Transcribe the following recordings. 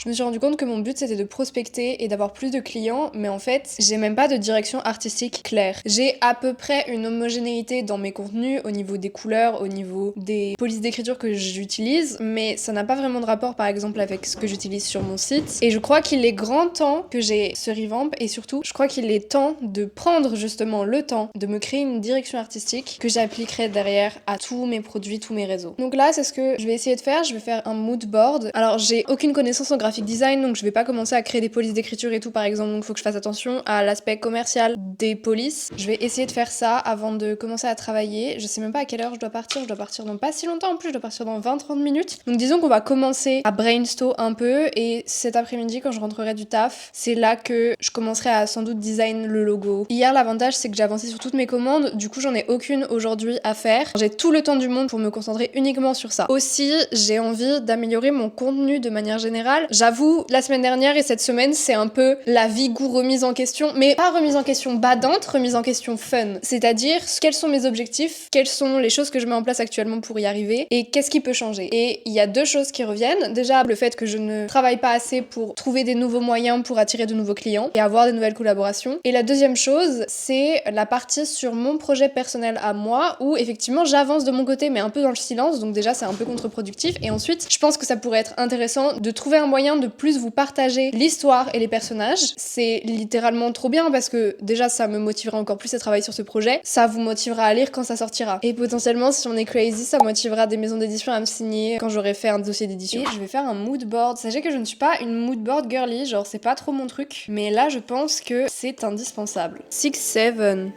Je me suis rendu compte que mon but c'était de prospecter et d'avoir plus de clients, mais en fait, j'ai même pas de direction artistique claire. J'ai à peu près une homogénéité dans mes contenus au niveau des couleurs, au niveau des polices d'écriture que j'utilise, mais ça n'a pas vraiment de rapport par exemple avec ce que j'utilise sur mon site. Et je crois qu'il est grand temps que j'ai ce revamp et surtout, je crois qu'il est temps de prendre justement le temps de me créer une direction artistique que j'appliquerai derrière à tous mes produits, tous mes réseaux. Donc là, c'est ce que je vais essayer de faire. Je vais faire un mood board. Alors, j'ai aucune connaissance en graphic design, donc je vais pas commencer à créer des polices d'écriture et tout par exemple, donc il faut que je fasse attention à l'aspect commercial des polices. Je vais essayer de faire ça avant de commencer à travailler. Je sais même pas à quelle heure je dois partir dans pas si longtemps en plus, je dois partir dans 20-30 minutes. Donc disons qu'on va commencer à brainstorm un peu et cet après-midi quand je rentrerai du taf, c'est là que je commencerai à sans doute design le logo. Hier, l'avantage c'est que j'ai avancé sur toutes mes commandes, du coup j'en ai aucune aujourd'hui à faire. J'ai tout le temps du monde pour me concentrer uniquement sur ça. Aussi, j'ai envie d'améliorer mon contenu de manière générale. J'avoue, la semaine dernière et cette semaine, c'est un peu la Vigou remise en question, mais pas remise en question badante, remise en question fun. C'est-à-dire, quels sont mes objectifs, quelles sont les choses que je mets en place actuellement pour y arriver, et qu'est-ce qui peut changer. Et il y a deux choses qui reviennent. Déjà, le fait que je ne travaille pas assez pour trouver des nouveaux moyens pour attirer de nouveaux clients et avoir des nouvelles collaborations. Et la deuxième chose, c'est la partie sur mon projet personnel à moi, où effectivement j'avance de mon côté, mais un peu dans le silence, donc déjà c'est un peu contre-productif. Et ensuite, je pense que ça pourrait être intéressant de trouver un moyen de plus vous partager l'histoire et les personnages. C'est littéralement trop bien parce que déjà ça me motivera encore plus à travailler sur ce projet, ça vous motivera à lire quand ça sortira. Et potentiellement, si on est crazy, ça motivera des maisons d'édition à me signer quand j'aurai fait un dossier d'édition. Et je vais faire un mood board. Sachez que je ne suis pas une mood board girly, genre c'est pas trop mon truc, mais là je pense que c'est indispensable. 6-7.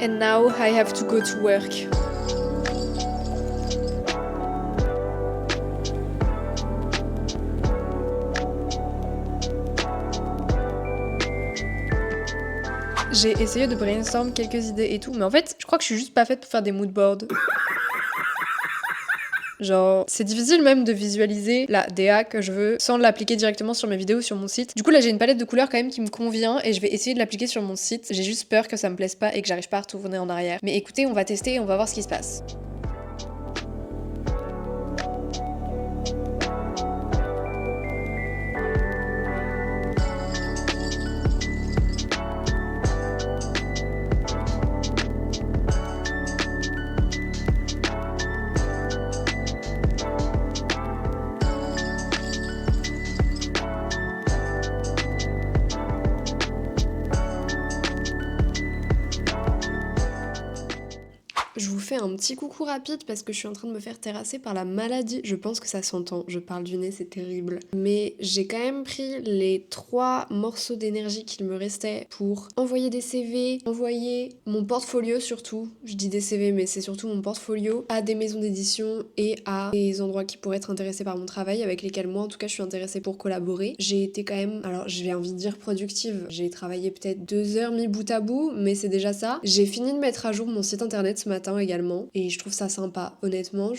And now I have to go to work. J'ai essayé de brainstorm quelques idées et tout, mais en fait, je crois que je suis juste pas faite pour faire des moodboards. Genre, c'est difficile même de visualiser la DA que je veux sans l'appliquer directement sur mes vidéos, sur mon site. Du coup, là, j'ai une palette de couleurs quand même qui me convient et je vais essayer de l'appliquer sur mon site. J'ai juste peur que ça me plaise pas et que j'arrive pas à retourner en arrière. Mais écoutez, on va tester et on va voir ce qui se passe. Je vous fais un petit coucou rapide parce que je suis en train de me faire terrasser par la maladie. Je pense que ça s'entend, je parle du nez, c'est terrible. Mais j'ai quand même pris les 3 morceaux d'énergie qu'il me restait pour envoyer des CV, envoyer mon portfolio surtout. Je dis des CV mais c'est surtout mon portfolio à des maisons d'édition et à des endroits qui pourraient être intéressés par mon travail, avec lesquels moi en tout cas je suis intéressée pour collaborer. J'ai été quand même, alors j'ai envie de dire productive, j'ai travaillé peut-être 2 heures mis bout à bout, mais c'est déjà ça. J'ai fini de mettre à jour mon site internet ce matin également et je trouve ça sympa. Honnêtement,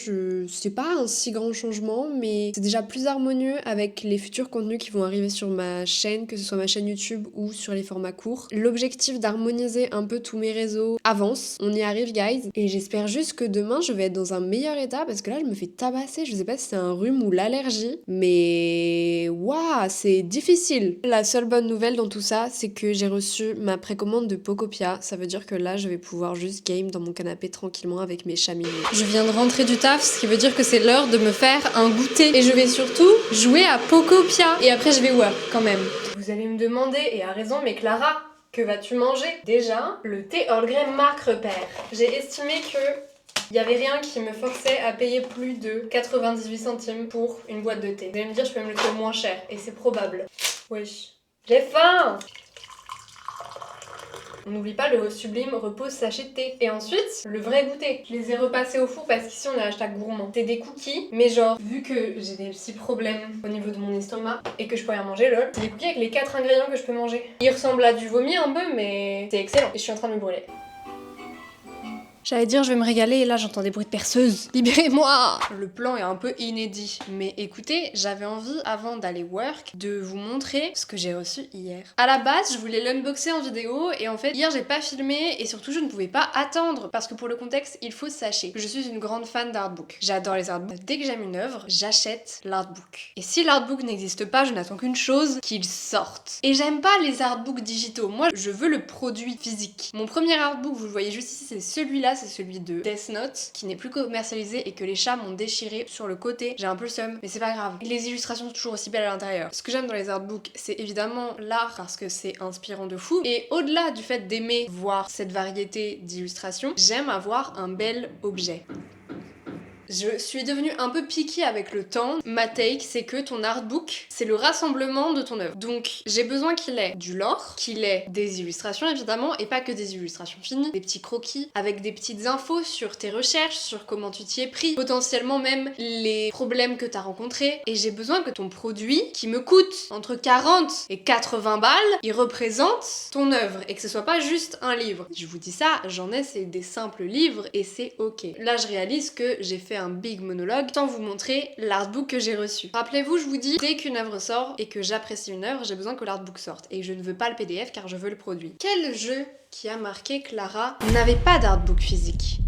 c'est pas un si grand changement, mais c'est déjà plus harmonieux avec les futurs contenus qui vont arriver sur ma chaîne, que ce soit ma chaîne YouTube ou sur les formats courts. L'objectif d'harmoniser un peu tous mes réseaux avance, on y arrive guys, et j'espère juste que demain je vais être dans un meilleur état parce que là je me fais tabasser, je sais pas si c'est un rhume ou l'allergie, mais waouh, c'est difficile. La seule bonne nouvelle dans tout ça, c'est que j'ai reçu ma précommande de Pocopia, ça veut dire que là je vais pouvoir juste game dans mon canapé tranquillement avec mes chats mignons. Je viens de rentrer du taf, ce qui veut dire que c'est l'heure de me faire un goûter. Et je vais surtout jouer à Pocopia. Et après je vais work quand même. Vous allez me demander, et à raison, mais Clara, que vas-tu manger? Déjà, le thé Earl Grey marque repère. J'ai estimé que il n'y avait rien qui me forçait à payer plus de 98 centimes pour une boîte de thé. Vous allez me dire, je peux me le trouver moins cher. Et c'est probable. Wesh. J'ai faim! On n'oublie pas le sublime repose sachet de thé. Et ensuite, le vrai goûter. Je les ai repassés au four parce qu'ici on est hashtag gourmand. C'est des cookies, mais genre, vu que j'ai des petits problèmes au niveau de mon estomac et que je peux rien manger, lol, c'est des cookies avec les 4 ingrédients que je peux manger. Ils ressemblent à du vomi un peu, mais c'est excellent. Et je suis en train de me brûler. J'allais dire je vais me régaler et là j'entends des bruits de perceuse. Libérez-moi! Le plan est un peu inédit. Mais écoutez, j'avais envie avant d'aller work de vous montrer ce que j'ai reçu hier. À la base, je voulais l'unboxer en vidéo et en fait hier j'ai pas filmé et surtout je ne pouvais pas attendre parce que pour le contexte il faut sachez que je suis une grande fan d'artbook. J'adore les artbooks. Dès que j'aime une œuvre, j'achète l'artbook. Et si l'artbook n'existe pas, je n'attends qu'une chose, qu'il sorte. Et j'aime pas les artbooks digitaux. Moi, je veux le produit physique. Mon premier artbook, vous le voyez juste ici, c'est celui-là, c'est celui de Death Note, qui n'est plus commercialisé et que les chats m'ont déchiré sur le côté. J'ai un peu le seum, mais c'est pas grave. Et les illustrations sont toujours aussi belles à l'intérieur. Ce que j'aime dans les artbooks, c'est évidemment l'art parce que c'est inspirant de fou. Et au-delà du fait d'aimer voir cette variété d'illustrations, j'aime avoir un bel objet. Je suis devenue un peu picky avec le temps. Ma take, c'est que ton artbook, c'est le rassemblement de ton œuvre. Donc, j'ai besoin qu'il ait du lore, qu'il ait des illustrations évidemment, et pas que des illustrations finies, des petits croquis avec des petites infos sur tes recherches, sur comment tu t'y es pris, potentiellement même les problèmes que t'as rencontrés. Et j'ai besoin que ton produit, qui me coûte entre 40 et 80 balles, il représente ton œuvre et que ce soit pas juste un livre. Je vous dis ça, j'en ai, c'est des simples livres et c'est ok. Là, je réalise que j'ai fait un big monologue sans vous montrer l'artbook que j'ai reçu. Rappelez-vous, je vous dis, dès qu'une œuvre sort et que j'apprécie une œuvre, j'ai besoin que l'artbook sorte. Et je ne veux pas le PDF car je veux le produit. Quel jeu qui a marqué Clara n'avait pas d'artbook physique?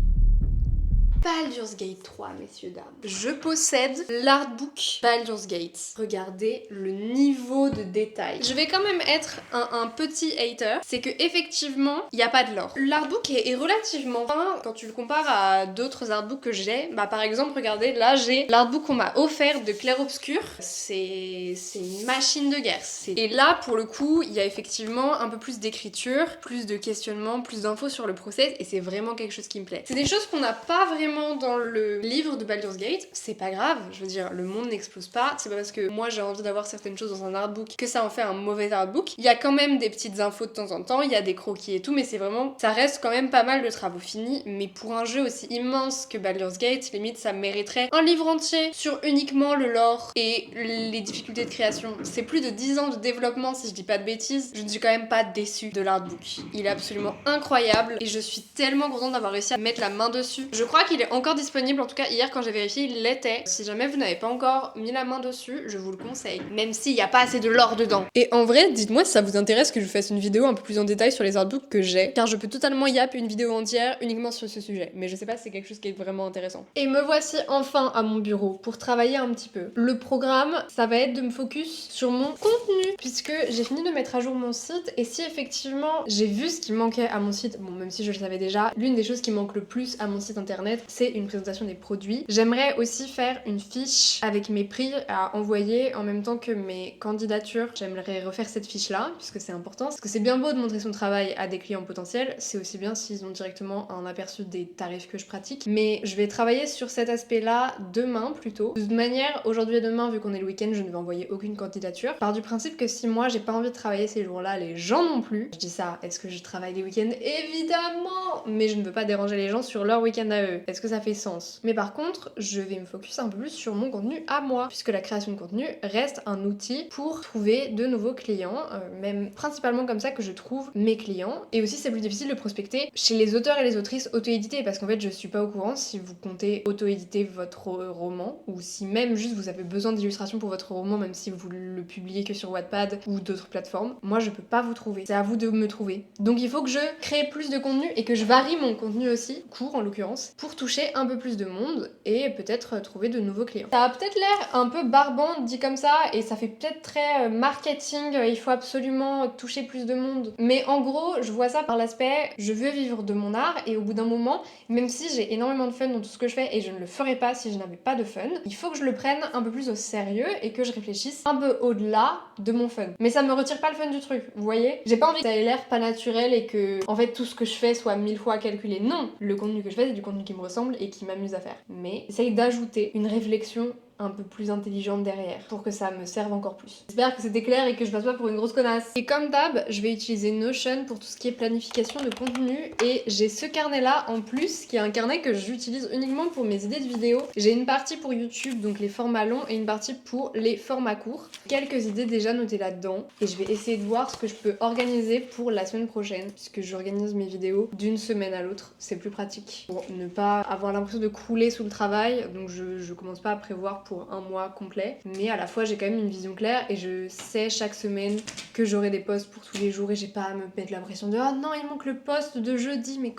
Baldur's Gate 3, messieurs, dames. Je possède l'artbook Baldur's Gate. Regardez le niveau de détail. Je vais quand même être un petit hater. C'est que effectivement, il n'y a pas de lore. L'artbook est relativement fin quand tu le compares à d'autres artbooks que j'ai. Bah par exemple, regardez, là j'ai l'artbook qu'on m'a offert de Clair Obscur. C'est une machine de guerre. Et là, pour le coup, il y a effectivement un peu plus d'écriture, plus de questionnement, plus d'infos sur le process et c'est vraiment quelque chose qui me plaît. C'est des choses qu'on n'a pas vraiment dans le livre de Baldur's Gate, c'est pas grave, je veux dire, le monde n'explose pas, c'est pas parce que moi j'ai envie d'avoir certaines choses dans un artbook que ça en fait un mauvais artbook. Il y a quand même des petites infos de temps en temps, il y a des croquis et tout, mais c'est vraiment, ça reste quand même pas mal de travaux finis, mais pour un jeu aussi immense que Baldur's Gate, limite ça mériterait un livre entier sur uniquement le lore et les difficultés de création. C'est plus de 10 ans de développement si je dis pas de bêtises, je ne suis quand même pas déçue de l'artbook. Il est absolument incroyable et je suis tellement contente d'avoir réussi à mettre la main dessus. Je crois qu'il est encore disponible, en tout cas hier quand j'ai vérifié il l'était. Si jamais vous n'avez pas encore mis la main dessus, je vous le conseille, même s'il n'y a pas assez de lore dedans. Et en vrai, dites-moi si ça vous intéresse que je fasse une vidéo un peu plus en détail sur les artbooks que j'ai, car je peux totalement yap une vidéo entière uniquement sur ce sujet, mais je sais pas si c'est quelque chose qui est vraiment intéressant. Et me voici enfin à mon bureau pour travailler un petit peu. Le programme, ça va être de me focus sur mon contenu, puisque j'ai fini de mettre à jour mon site, et si effectivement j'ai vu ce qui manquait à mon site, bon même si je le savais déjà, l'une des choses qui manque le plus à mon site internet, c'est une présentation des produits. J'aimerais aussi faire une fiche avec mes prix à envoyer en même temps que mes candidatures. J'aimerais refaire cette fiche là, puisque c'est important, parce que c'est bien beau de montrer son travail à des clients potentiels, c'est aussi bien s'ils ont directement un aperçu des tarifs que je pratique, mais je vais travailler sur cet aspect là demain plutôt. De toute manière, aujourd'hui et demain, vu qu'on est le week-end, je ne vais envoyer aucune candidature. Par du principe que si moi j'ai pas envie de travailler ces jours-là, les gens non plus. Je dis ça, est-ce que je travaille les week-ends? Évidemment! Mais je ne veux pas déranger les gens sur leur week-end à eux. Est-ce que ça fait sens? Mais par contre, je vais me focus un peu plus sur mon contenu à moi, puisque la création de contenu reste un outil pour trouver de nouveaux clients, même principalement comme ça que je trouve mes clients. Et aussi c'est plus difficile de prospecter chez les auteurs et les autrices auto-édités, parce qu'en fait je suis pas au courant si vous comptez auto-éditer votre roman, ou si même juste vous avez besoin d'illustrations pour votre roman, même si vous le publiez que sur Wattpad ou d'autres plateformes. Moi je peux pas vous trouver, c'est à vous de me trouver. Donc il faut que je crée plus de contenu et que je varie mon contenu aussi, court en l'occurrence, pour toucher un peu plus de monde et peut-être trouver de nouveaux clients. Ça a peut-être l'air un peu barbant dit comme ça et ça fait peut-être très marketing, il faut absolument toucher plus de monde. Mais en gros, je vois ça par l'aspect je veux vivre de mon art et au bout d'un moment, même si j'ai énormément de fun dans tout ce que je fais et je ne le ferais pas si je n'avais pas de fun, il faut que je le prenne un peu plus au sérieux et que je réfléchisse un peu au-delà de mon fun. Mais ça me retire pas le fun du truc, vous voyez? J'ai pas envie que ça ait l'air pas naturel et que en fait tout ce que je fais soit 1000 fois calculé. Non, le contenu que je fais c'est du contenu qui me ressemble et qui m'amuse à faire. Mais essaye d'ajouter une réflexion un peu plus intelligente derrière pour que ça me serve encore plus. J'espère que c'était clair et que je passe pas pour une grosse connasse. Et comme d'hab, je vais utiliser Notion pour tout ce qui est planification de contenu et j'ai ce carnet là en plus qui est un carnet que j'utilise uniquement pour mes idées de vidéos. J'ai une partie pour YouTube, donc les formats longs, et une partie pour les formats courts. Quelques idées déjà notées là-dedans et je vais essayer de voir ce que je peux organiser pour la semaine prochaine puisque j'organise mes vidéos d'une semaine à l'autre. C'est plus pratique pour ne pas avoir l'impression de crouler sous le travail, donc je commence pas à prévoir pour un mois complet, mais à la fois j'ai quand même une vision claire et je sais chaque semaine que j'aurai des posts pour tous les jours et j'ai pas à me mettre la pression de oh non il manque le post de jeudi mais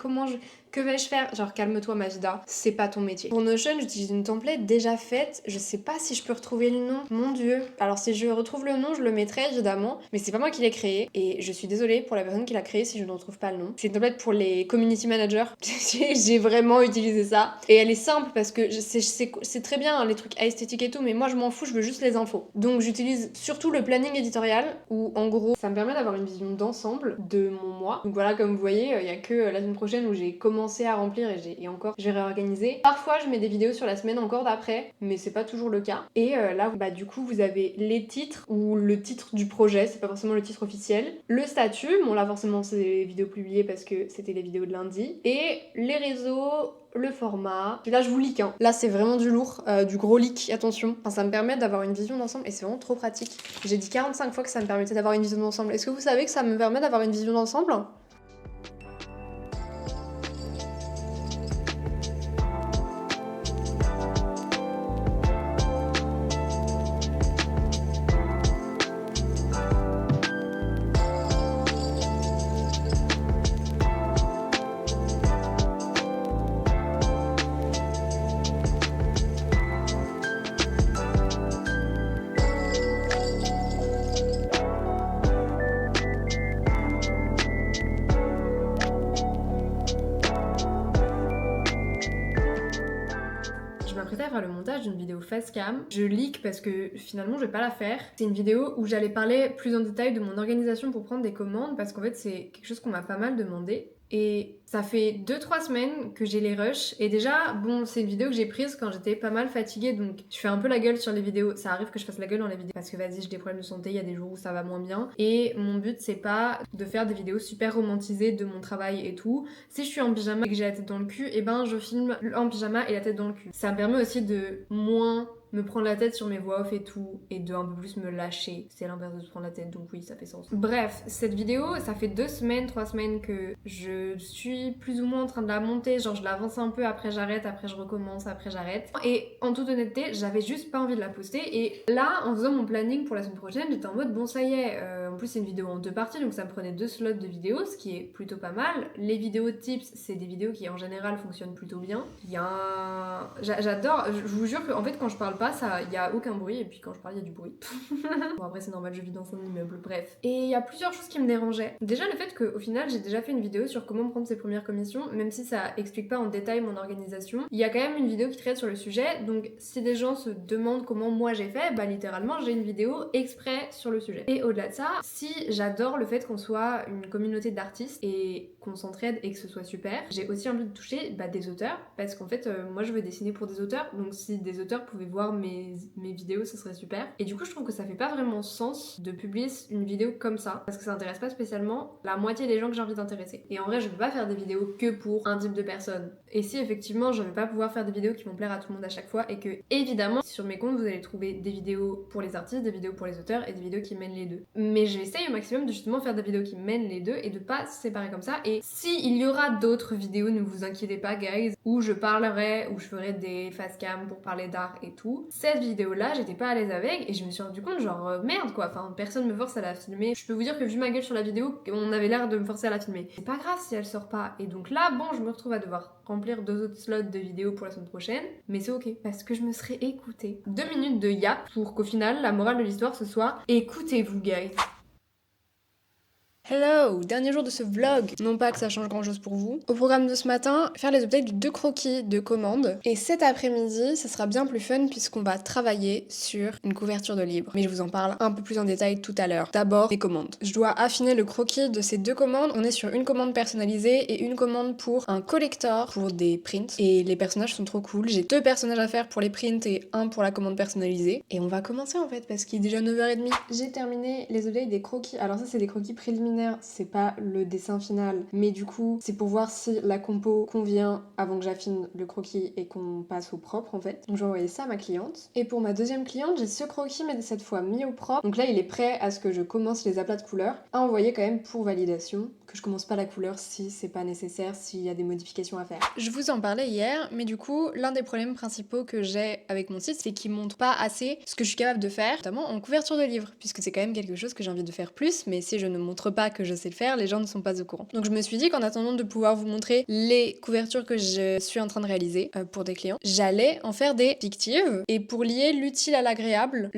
que vais-je faire? Genre calme-toi Majida, c'est pas ton métier. Pour Notion, j'utilise une template déjà faite, je sais pas si je peux retrouver le nom, mon dieu. Alors si je retrouve le nom, je le mettrai évidemment, mais c'est pas moi qui l'ai créé et je suis désolée pour la personne qui l'a créé si je ne retrouve pas le nom. C'est une template pour les community managers, j'ai vraiment utilisé ça et elle est simple parce que c'est très bien hein, les trucs esthétiques et tout, mais moi je m'en fous, je veux juste les infos. Donc j'utilise surtout le planning éditorial où en gros ça me permet d'avoir une vision d'ensemble de mon mois. Donc voilà, comme vous voyez, il y a que la semaine prochaine où j'ai commencé à remplir et encore je vais réorganiser. Parfois je mets des vidéos sur la semaine encore d'après, mais c'est pas toujours le cas. Et là bah du coup vous avez les titres ou le titre du projet, c'est pas forcément le titre officiel, le statut, bon là forcément c'est des vidéos publiées parce que c'était les vidéos de lundi, et les réseaux, le format. Et là je vous leak hein. Là c'est vraiment du lourd, du gros leak, attention. Enfin ça me permet d'avoir une vision d'ensemble et c'est vraiment trop pratique. J'ai dit 45 fois que ça me permettait d'avoir une vision d'ensemble. Est-ce que vous savez que ça me permet d'avoir une vision d'ensemble ? Je m'apprêtais à faire le montage d'une vidéo face cam. Je leak parce que finalement je vais pas la faire. C'est une vidéo où j'allais parler plus en détail de mon organisation pour prendre des commandes parce qu'en fait c'est quelque chose qu'on m'a pas mal demandé. Et ça fait 2-3 semaines que j'ai les rushs. Et déjà, bon, c'est une vidéo que j'ai prise quand j'étais pas mal fatiguée. Donc je fais un peu la gueule sur les vidéos. Ça arrive que je fasse la gueule dans les vidéos. Parce que vas-y, j'ai des problèmes de santé, il y a des jours où ça va moins bien. Et mon but, c'est pas de faire des vidéos super romantisées de mon travail et tout. Si je suis en pyjama et que j'ai la tête dans le cul, et ben je filme en pyjama et la tête dans le cul. Ça me permet aussi de moins me prendre la tête sur mes voix off et tout, et de un peu plus me lâcher. C'est l'inverse de se prendre la tête, donc oui, ça fait sens. Bref, cette vidéo, ça fait 2 semaines, 3 semaines que je suis plus ou moins en train de la monter, genre je l'avance un peu, après j'arrête, après je recommence, après j'arrête. Et en toute honnêteté, j'avais juste pas envie de la poster, et là, en faisant mon planning pour la semaine prochaine, j'étais en mode bon ça y est, en plus c'est une vidéo en 2 parties, donc ça me prenait 2 slots de vidéos, ce qui est plutôt pas mal. Les vidéos tips, c'est des vidéos qui en général fonctionnent plutôt bien. Il y a un... J'adore, je vous jure que en fait quand je parle pas, ça, y a aucun bruit, et puis quand je parle, il y a du bruit. Bon après c'est normal, je vis dans un immeuble, bref. Et il y a plusieurs choses qui me dérangeaient. Déjà le fait qu'au final j'ai déjà fait une vidéo sur comment prendre ses premières commissions, même si ça explique pas en détail mon organisation. Il y a quand même une vidéo qui traite sur le sujet, donc si des gens se demandent comment moi j'ai fait, bah littéralement j'ai une vidéo exprès sur le sujet. Et au-delà de ça, si j'adore le fait qu'on soit une communauté d'artistes et qu'on s'entraide et que ce soit super, j'ai aussi envie de toucher des auteurs, parce qu'en fait moi je veux dessiner pour des auteurs, donc si des auteurs pouvaient voir mes vidéos, ça serait super. Et du coup je trouve que ça fait pas vraiment sens de publier une vidéo comme ça, parce que ça intéresse pas spécialement la moitié des gens que j'ai envie d'intéresser. Et en vrai je peux pas faire des vidéos que pour un type de personne. Et si effectivement je vais pas pouvoir faire des vidéos qui vont plaire à tout le monde à chaque fois, et que évidemment sur mes comptes vous allez trouver des vidéos pour les artistes, des vidéos pour les auteurs et des vidéos qui mènent les deux. Mais j'essaye au maximum de justement faire des vidéos qui mènent les deux et de pas se séparer comme ça. Et si il y aura d'autres vidéos, ne vous inquiétez pas guys, où je parlerai, où je ferai des face cam pour parler d'art et tout. Cette vidéo là j'étais pas à l'aise avec et je me suis rendu compte genre merde quoi, enfin personne me force à la filmer. Je peux vous dire que vu ma gueule sur la vidéo, on avait l'air de me forcer à la filmer. C'est pas grave si elle sort pas. Et donc là bon je me retrouve à devoir remplir 2 autres slots de vidéos pour la semaine prochaine, mais c'est ok parce que je me serais écoutée. 2 minutes de yap pour qu'au final la morale de l'histoire ce soit écoutez-vous guys. Hello, dernier jour de ce vlog. Non pas que ça change grand chose pour vous. Au programme de ce matin, faire les updates de 2 croquis de commandes. Et cet après-midi, ça sera bien plus fun puisqu'on va travailler sur une couverture de livre. Mais je vous en parle un peu plus en détail tout à l'heure. D'abord, les commandes. Je dois affiner le croquis de ces 2 commandes. On est sur une commande personnalisée et une commande pour un collector pour des prints. Et les personnages sont trop cool. J'ai 2 personnages à faire pour les prints et un pour la commande personnalisée. Et on va commencer en fait parce qu'il est déjà 9h30. J'ai terminé les updates des croquis. Alors ça, c'est des croquis préliminaires. C'est pas le dessin final, mais du coup c'est pour voir si la compo convient avant que j'affine le croquis et qu'on passe au propre en fait. Donc je vais envoyer ça à ma cliente. Et pour ma deuxième cliente, j'ai ce croquis mais cette fois mis au propre. Donc là il est prêt à ce que je commence les aplats de couleurs à envoyer quand même pour validation, que je commence pas la couleur si c'est pas nécessaire, s'il y a des modifications à faire. Je vous en parlais hier, mais du coup l'un des problèmes principaux que j'ai avec mon site, c'est qu'il montre pas assez ce que je suis capable de faire, notamment en couverture de livre, puisque c'est quand même quelque chose que j'ai envie de faire plus, mais si je ne montre pas que je sais le faire, les gens ne sont pas au courant. Donc je me suis dit qu'en attendant de pouvoir vous montrer les couvertures que je suis en train de réaliser pour des clients, j'allais en faire des fictives. Et pour lier l'utile à l'agréable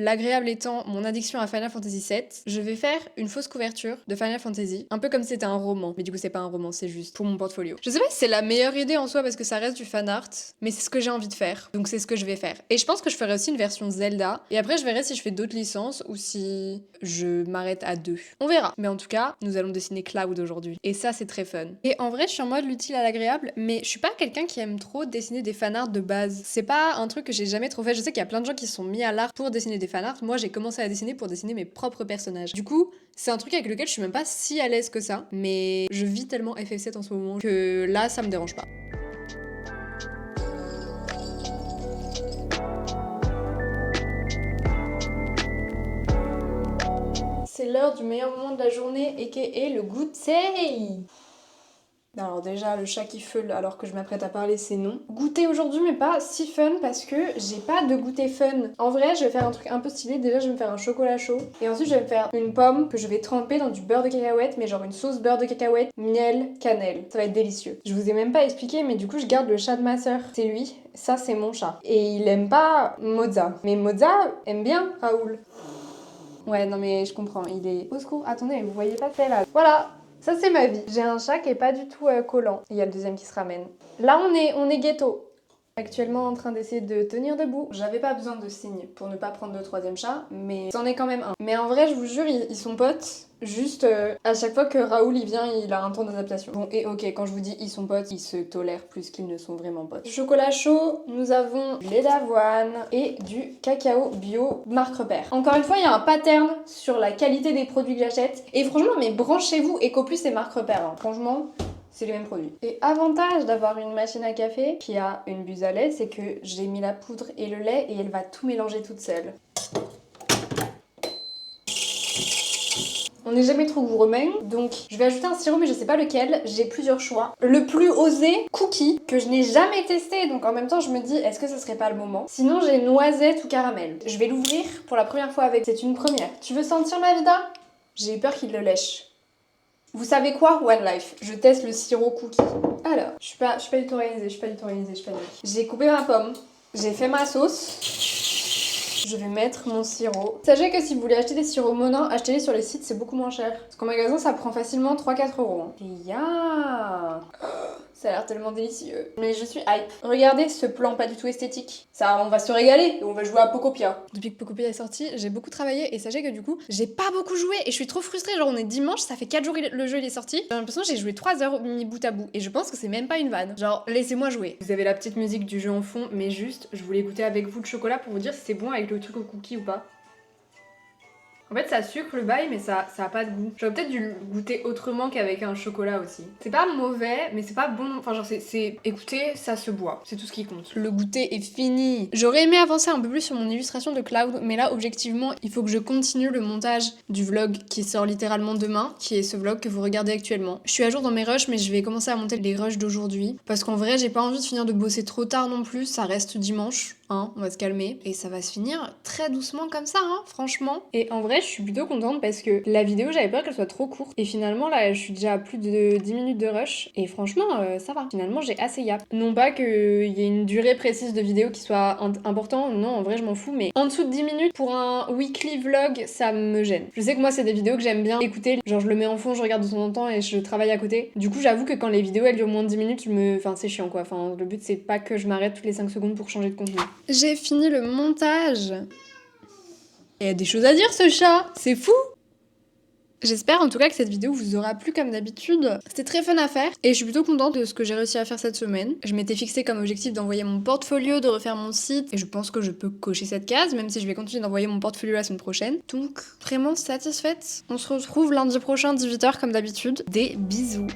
étant mon addiction à Final Fantasy VII, je vais faire une fausse couverture de Final Fantasy, un peu comme si c'était un roman. Mais du coup c'est pas un roman, c'est juste pour mon portfolio. Je sais pas si c'est la meilleure idée en soi parce que ça reste du fan art, mais c'est ce que j'ai envie de faire. Donc c'est ce que je vais faire. Et je pense que je ferai aussi une version Zelda. Et après je verrai si je fais d'autres licences ou si je m'arrête à 2. On verra. Mais en tout cas, nous allons dessiner Cloud aujourd'hui. Et ça, c'est très fun. Et en vrai, je suis en mode l'utile à l'agréable, mais je suis pas quelqu'un qui aime trop dessiner des fanarts de base. C'est pas un truc que j'ai jamais trop fait. Je sais qu'il y a plein de gens qui se sont mis à l'art pour dessiner des fanarts. Moi, j'ai commencé à dessiner pour dessiner mes propres personnages. Du coup, c'est un truc avec lequel je suis même pas si à l'aise que ça, mais je vis tellement FF7 en ce moment que là, ça me dérange pas. C'est l'heure du meilleur moment de la journée, aka le goûter. Alors déjà, le chat qui feule alors que je m'apprête à parler, c'est non. Goûter aujourd'hui, mais pas si fun parce que j'ai pas de goûter fun. En vrai, je vais faire un truc un peu stylé. Déjà, je vais me faire un chocolat chaud. Et ensuite, je vais me faire une pomme que je vais tremper dans du beurre de cacahuète, mais genre une sauce beurre de cacahuète, miel, cannelle. Ça va être délicieux. Je vous ai même pas expliqué, mais du coup, je garde le chat de ma sœur. C'est lui. Ça, c'est mon chat. Et il aime pas Mozza. Mais Mozza aime bien Raoul. Ouais, non mais je comprends. Il est... Au secours, attendez, vous voyez pas ça là. Voilà. Ça c'est ma vie. J'ai un chat qui est pas du tout collant. Il y a le deuxième qui se ramène. Là on est ghetto. Actuellement en train d'essayer de tenir debout. J'avais pas besoin de signes pour ne pas prendre le troisième chat, mais c'en est quand même un. Mais en vrai, je vous jure, ils sont potes. Juste à chaque fois que Raoul il vient, il a un temps d'adaptation. Bon, et ok, quand je vous dis ils sont potes, ils se tolèrent plus qu'ils ne sont vraiment potes. Chocolat chaud, nous avons du lait d'avoine et du cacao bio marque repère. Encore une fois, il y a un pattern sur la qualité des produits que j'achète. Et franchement, mais branchez-vous, EcoPlus et marque repère. Hein. Franchement, c'est les mêmes produits. Et avantage d'avoir une machine à café qui a une buse à lait, c'est que j'ai mis la poudre et le lait et elle va tout mélanger toute seule. On n'est jamais trop gourmand, donc je vais ajouter un sirop mais je sais pas lequel, j'ai plusieurs choix. Le plus osé, cookie, que je n'ai jamais testé, donc en même temps je me dis est-ce que ce serait pas le moment. Sinon j'ai noisette ou caramel. Je vais l'ouvrir pour la première fois avec, c'est une première. Tu veux sentir ma vida? J'ai eu peur qu'il le lèche. Vous savez quoi? One Life. Je teste le sirop cookie. Alors, je suis pas du tout organisée, je panique. J'ai coupé ma pomme, j'ai fait ma sauce. Je vais mettre mon sirop. Sachez que si vous voulez acheter des sirops Monin, achetez-les sur les sites, c'est beaucoup moins cher. Parce qu'en magasin, ça prend facilement 3-4 euros. Hein. Et ya ça a l'air tellement délicieux. Mais je suis hype. Regardez ce plan pas du tout esthétique. Ça, on va se régaler et on va jouer à Pokopia. Depuis que Pokopia est sorti, j'ai beaucoup travaillé et sachez que du coup, j'ai pas beaucoup joué et je suis trop frustrée. Genre, on est dimanche, ça fait 4 jours que le jeu il est sorti. J'ai l'impression que j'ai joué 3 heures mis bout à bout et je pense que c'est même pas une vanne. Genre, laissez-moi jouer. Vous avez la petite musique du jeu en fond, mais juste, je voulais goûter avec vous le chocolat pour vous dire si c'est bon avec le truc au cookie ou pas. En fait, ça sucre le bail, mais ça a pas de goût. J'aurais peut-être dû le goûter autrement qu'avec un chocolat aussi. C'est pas mauvais, mais c'est pas bon. Enfin, genre, écoutez, ça se boit. C'est tout ce qui compte. Le goûter est fini. J'aurais aimé avancer un peu plus sur mon illustration de Cloud, mais là, objectivement, il faut que je continue le montage du vlog qui sort littéralement demain, qui est ce vlog que vous regardez actuellement. Je suis à jour dans mes rushs, mais je vais commencer à monter les rushs d'aujourd'hui. Parce qu'en vrai, j'ai pas envie de finir de bosser trop tard non plus. Ça reste dimanche. hein, on va se calmer. Et ça va se finir très doucement comme ça, hein, franchement. Et en vrai, je suis plutôt contente parce que la vidéo, j'avais peur qu'elle soit trop courte. Et finalement, là, je suis déjà à plus de 10 minutes de rush. Et franchement, ça va. Finalement, j'ai assez yap. Non pas qu'il y ait une durée précise de vidéo qui soit important, non, en vrai, je m'en fous. Mais en dessous de 10 minutes pour un weekly vlog, ça me gêne. Je sais que moi, c'est des vidéos que j'aime bien écouter. Genre, je le mets en fond, je regarde de temps en temps et je travaille à côté. Du coup, j'avoue que quand les vidéos, elles durent moins de 10 minutes, enfin, c'est chiant, quoi. Enfin, le but, c'est pas que je m'arrête toutes les 5 secondes pour changer de contenu. J'ai fini le montage. Il y a des choses à dire, ce chat. C'est fou. J'espère en tout cas que cette vidéo vous aura plu comme d'habitude. C'était très fun à faire et je suis plutôt contente de ce que j'ai réussi à faire cette semaine. Je m'étais fixé comme objectif d'envoyer mon portfolio, de refaire mon site et je pense que je peux cocher cette case même si je vais continuer d'envoyer mon portfolio la semaine prochaine. Donc vraiment satisfaite. On se retrouve lundi prochain 18h comme d'habitude. Des bisous.